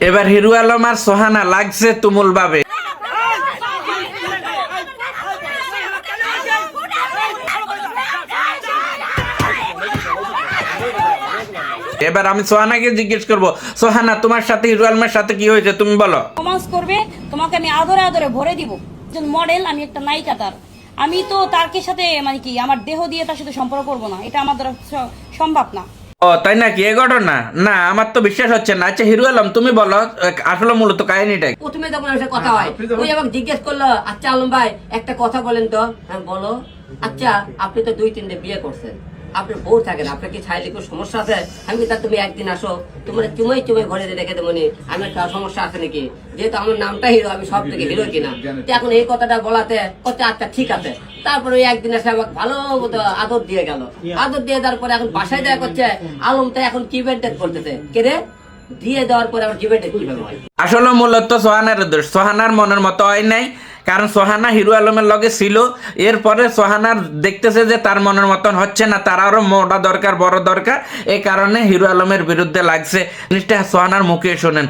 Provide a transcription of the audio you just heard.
এবার হিরু আলম আর সোহানা লাগছে তুমুল ভাবে। এবার আমি সোহানাকে জিজ্ঞেস করব, সোহানা তোমার সাথে হিরু আলমের সাথে কি হয়েছে তুমি বলো। রোমান্স করবে, তোমাকে আমি আদরে আদরে ভরে দিব। একজন মডেল, আমি একটা নায়িকা তার। আমি তো তারকে সাথে মানে কি আমার দেহ দিয়ে তার সাথে সম্পর্ক করবো না, এটা আমার দ্বারা সম্ভব না। ও তাই নাকি, এ ঘটনা? না আমার তো বিশ্বাস হচ্ছে না। আচ্ছা হিরু আলম তুমি বলো আসলে মূলত কাহিনীটা। প্রথমে যখন আমার কথা হয় ওই আমাকে জিজ্ঞেস করলো, আচ্ছা আলম ভাই একটা কথা বলেন তো। হ্যাঁ বলো। আচ্ছা আপনি তো 2-3টে বিয়ে করছেন, আপনার বউ থাকেন, আপনার কি শারীরিক সমস্যা আছে? আমি তা তুমি একদিন আসো, তোমার চুমাই চুমাই ঘরে রেখে দেবো, আমি একটা সমস্যা আছে নাকি? যেহেতু আমার নামটা হিরো, আমি সব থেকে হিরো কিনা। এখন এই কথাটা বলাতে করছে আচ্ছা ঠিক আছে। তারপরে ওই একদিন এসে আমাকে ভালো মতো আদর দিয়ে গেল। আদর দিয়ে দেওয়ার পরে এখন বাসায় দেওয়া করছে আলমটা এখন কি মেনটেন করতেছে কে রে, দিয়ে দেওয়ার পরে আবার কি মেনটেন কিভাবে হয়? আসলে মূলত সোহানার দোষ, সোহানার মনের মতো হয় নাই। কারণ সোহানা হিরু আলমের লগে ছিল, এরপরে সোহানার দেখতেছে যে তার মনের মতন হচ্ছে না, তার আরো মোটা দরকার, বড় দরকার, এই কারণে হিরু আলমের বিরুদ্ধে লাগছে। জিনিসটা সোহানার মুখে শোনেন।